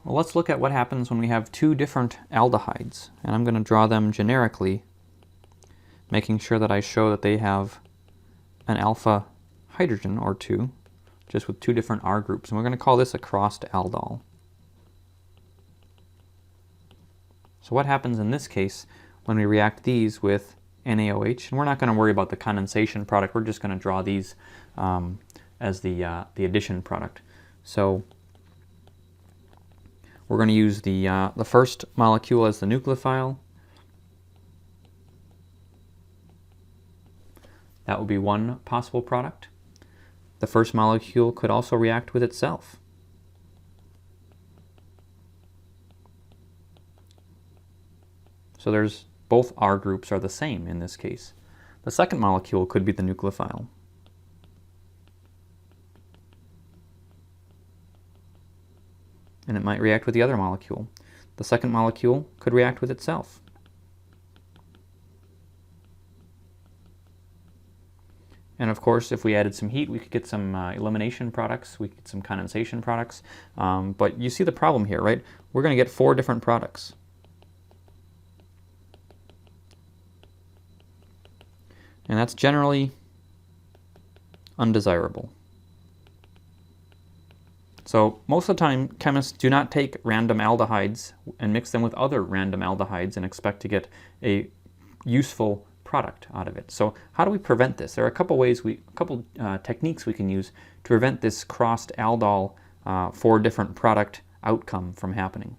Well, let's look at what happens when we have two different aldehydes, and I'm going to draw them generically, making sure that I show that they have an alpha hydrogen or two, just with two different R groups, and we're going to call this a crossed aldol. So what happens in this case when we react these with NaOH? And we're not going to worry about the condensation product, we're just going to draw these as the addition product. So we're going to use the first molecule as the nucleophile. That would be one possible product. The first molecule could also react with itself. So there's both R groups are the same in this case. The second molecule could be the nucleophile. And it might react with the other molecule. The second molecule could react with itself. And of course, if we added some heat, we could get some elimination products, we could get some condensation products. But you see the problem here, right? We're going to get 4 different products. And that's generally undesirable. So most of the time, chemists do not take random aldehydes and mix them with other random aldehydes and expect to get a useful product out of it. So how do we prevent this? There are a couple ways, techniques we can use to prevent this crossed aldol 4 different product outcome from happening.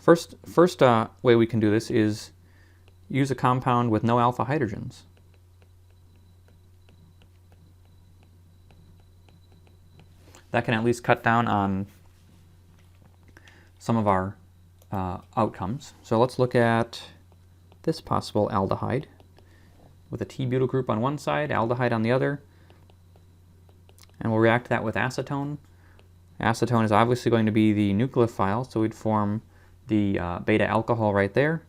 First way we can do this is use a compound with no alpha hydrogens. That can at least cut down on some of our outcomes. So let's look at this possible aldehyde with a T-butyl group on one side, aldehyde on the other, and we'll react that with acetone. Acetone is obviously going to be the nucleophile, so we'd form the beta alcohol right there,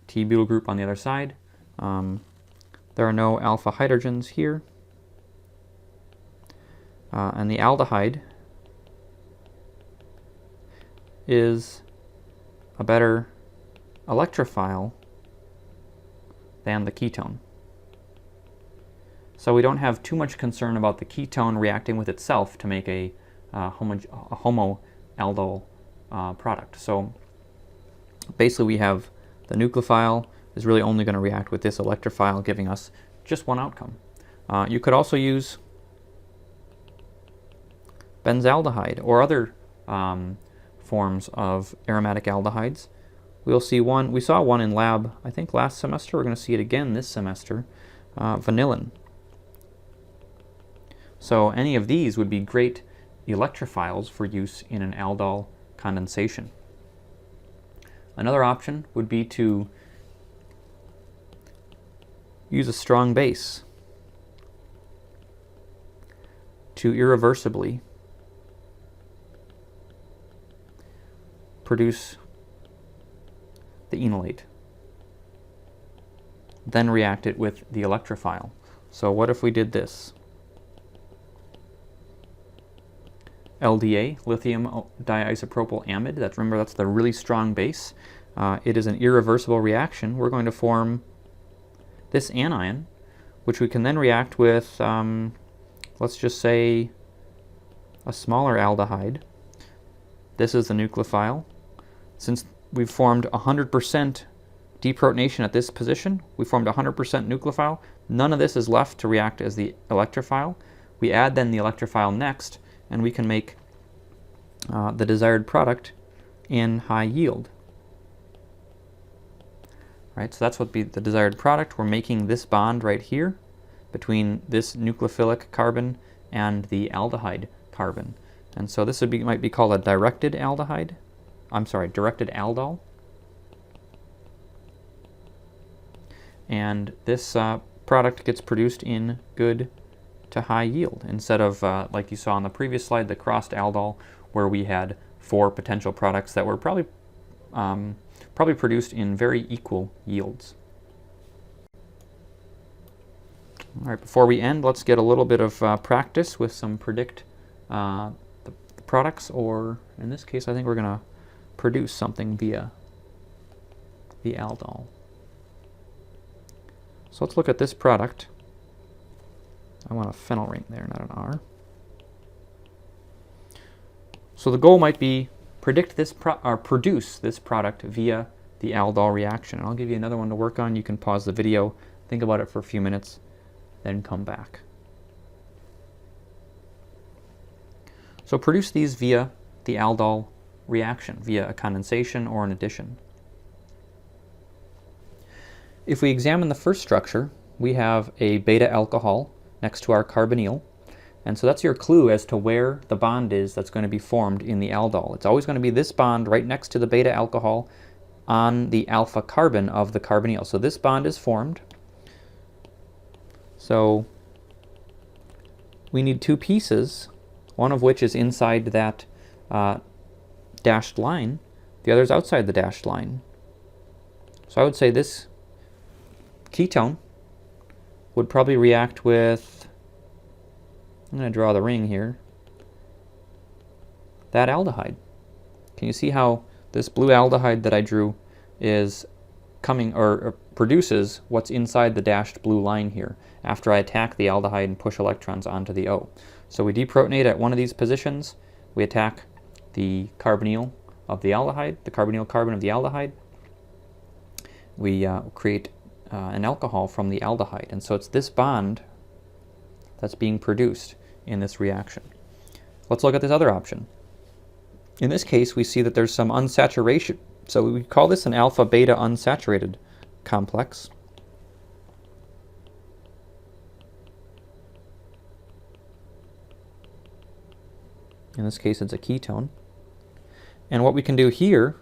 T-butyl group on the other side. There are no alpha hydrogens here. And the aldehyde is a better electrophile than the ketone. So we don't have too much concern about the ketone reacting with itself to make a homo aldol product. So basically we have the nucleophile is really only going to react with this electrophile, giving us just one outcome. You could also use benzaldehyde or other forms of aromatic aldehydes. We saw one in lab, I think last semester. We're going to see it again this semester, vanillin. So any of these would be great electrophiles for use in an aldol condensation. Another option would be to use a strong base to irreversibly produce the enolate, then react it with the electrophile. So what if we did this? LDA, lithium diisopropyl amide. Remember, that's the really strong base. It is an irreversible reaction. We're going to form this anion, which we can then react with, let's just say, a smaller aldehyde. This is the nucleophile. Since we've formed 100% deprotonation at this position, we formed 100% nucleophile. None of this is left to react as the electrophile. We add then the electrophile next, and we can make the desired product in high yield. Right, so that's what be the desired product. We're making this bond right here between this nucleophilic carbon and the aldehyde carbon. And so this might be called a directed aldehyde. Directed aldol. And this product gets produced in good to high yield instead of, like you saw on the previous slide, the crossed aldol, where we had 4 potential products that were probably produced in very equal yields. All right, before we end, let's get a little bit of practice with some predict the products, or in this case, I think we're going to produce something via the aldol. So let's look at this product. I want a phenyl ring there, not an R. So the goal might be predict this or produce this product via the aldol reaction. And I'll give you another one to work on. You can pause the video, think about it for a few minutes, then come back. So produce these via the aldol reaction, via a condensation or an addition. If we examine the first structure, we have a beta alcohol next to our carbonyl. And so that's your clue as to where the bond is that's going to be formed in the aldol. It's always going to be this bond right next to the beta alcohol on the alpha carbon of the carbonyl. So this bond is formed. So we need two pieces, one of which is inside that dashed line, the other is outside the dashed line. So I would say this ketone would probably react with, I'm going to draw the ring here, that aldehyde. Can you see how this blue aldehyde that I drew is coming or produces what's inside the dashed blue line here after I attack the aldehyde and push electrons onto the O? So we deprotonate at one of these positions, we attack the carbonyl of the aldehyde, the carbonyl carbon of the aldehyde, we create an alcohol from the aldehyde. And so it's this bond that's being produced in this reaction. Let's look at this other option. In this case, we see that there's some unsaturation. So we call this an alpha-beta unsaturated complex. In this case, it's a ketone. And what we can do here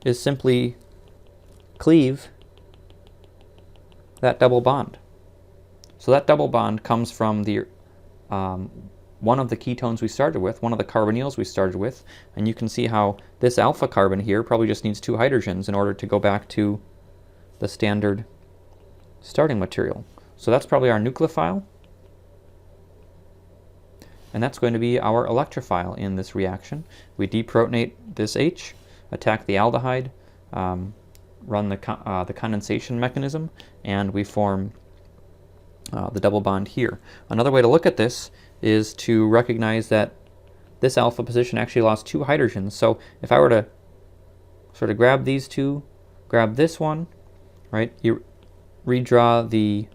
is simply cleave that double bond. So that double bond comes from the one of the ketones we started with, one of the carbonyls we started with, and you can see how this alpha carbon here probably just needs two hydrogens in order to go back to the standard starting material. So that's probably our nucleophile, and that's going to be our electrophile in this reaction. We deprotonate this H, attack the aldehyde, run the condensation mechanism, and we form the double bond here. Another way to look at this is to recognize that this alpha position actually lost two hydrogens. So if I were to sort of grab these two, grab this one, right? You redraw the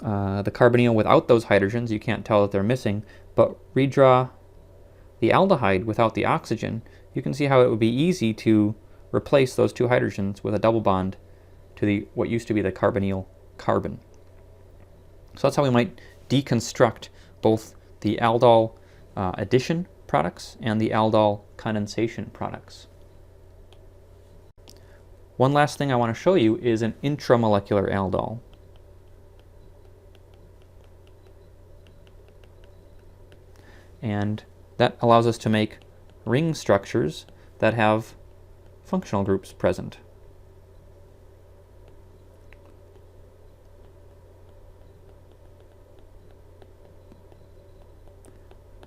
carbonyl without those hydrogens. You can't tell that they're missing, but redraw the aldehyde without the oxygen. You can see how it would be easy to replace those two hydrogens with a double bond to what used to be the carbonyl carbon. So that's how we might deconstruct both the aldol addition products and the aldol condensation products. One last thing I want to show you is an intramolecular aldol. And that allows us to make ring structures that have functional groups present.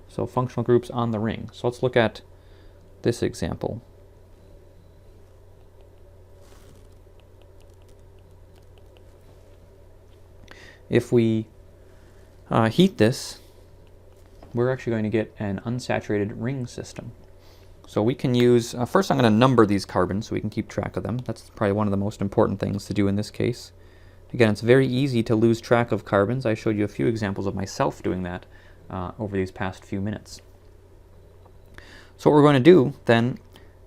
So functional groups on the ring. So let's look at this example. If we heat this, we're actually going to get an unsaturated ring system. So we can use, first I'm going to number these carbons so we can keep track of them. That's probably one of the most important things to do in this case. Again, it's very easy to lose track of carbons. I showed you a few examples of myself doing that over these past few minutes. So what we're going to do then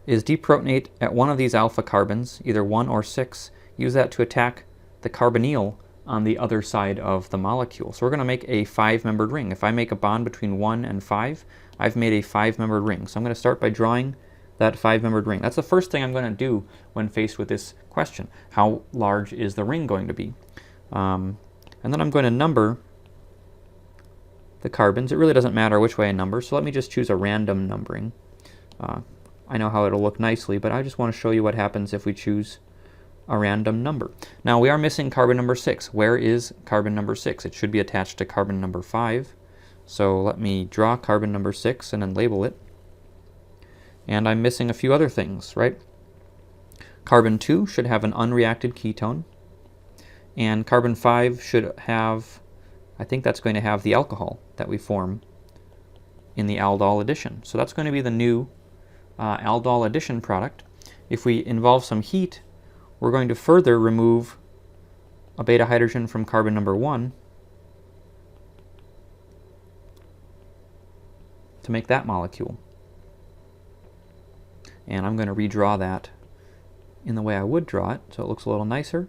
is deprotonate at one of these alpha carbons, either 1 or 6, use that to attack the carbonyl on the other side of the molecule. So we're going to make a 5-membered ring. If I make a bond between 1 and 5, I've made a 5-membered ring. So I'm going to start by drawing that 5-membered ring. That's the first thing I'm going to do when faced with this question. How large is the ring going to be? And then I'm going to number the carbons. It really doesn't matter which way I number, so let me just choose a random numbering. I know how it'll look nicely, but I just want to show you what happens if we choose a random number. Now we are missing carbon number 6. Where is carbon number 6? It should be attached to carbon number 5. So let me draw carbon number 6 and then label it. And I'm missing a few other things, right? Carbon 2 should have an unreacted ketone. And carbon 5 should have, I think that's going to have the alcohol that we form in the aldol addition. So that's going to be the new aldol addition product. If we involve some heat, we're going to further remove a beta hydrogen from carbon number 1 to make that molecule. And I'm going to redraw that in the way I would draw it, so it looks a little nicer.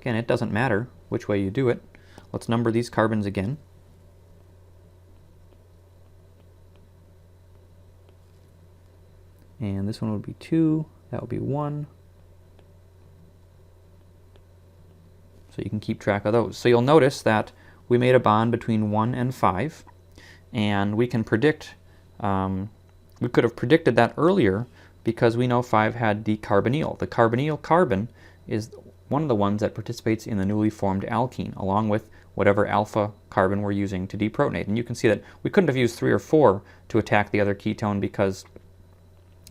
Again, it doesn't matter which way you do it. Let's number these carbons again. And this one would be 2, that would be 1. So you can keep track of those. So you'll notice that we made a bond between 1 and 5, and we can predict, we could have predicted that earlier because we know 5 had decarbonyl. The carbonyl carbon is one of the ones that participates in the newly formed alkene, along with whatever alpha carbon we're using to deprotonate. And you can see that we couldn't have used 3 or 4 to attack the other ketone because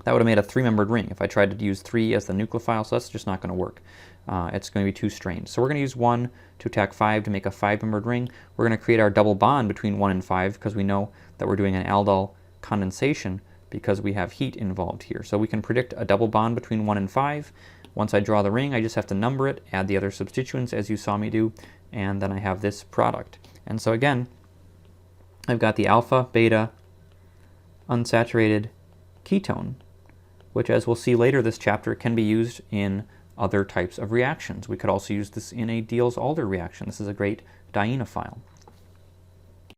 that would have made a 3-membered ring if I tried to use 3 as the nucleophile, so that's just not going to work. It's going to be too strange. So we're going to use 1 to attack 5 to make a 5-membered ring. We're going to create our double bond between 1 and 5 because we know that we're doing an aldol condensation because we have heat involved here. So we can predict a double bond between 1 and 5. Once I draw the ring, I just have to number it, add the other substituents as you saw me do, and then I have this product. And so again, I've got the alpha, beta, unsaturated ketone, which, as we'll see later this chapter, can be used in other types of reactions. We could also use this in a Diels-Alder reaction. This is a great dienophile.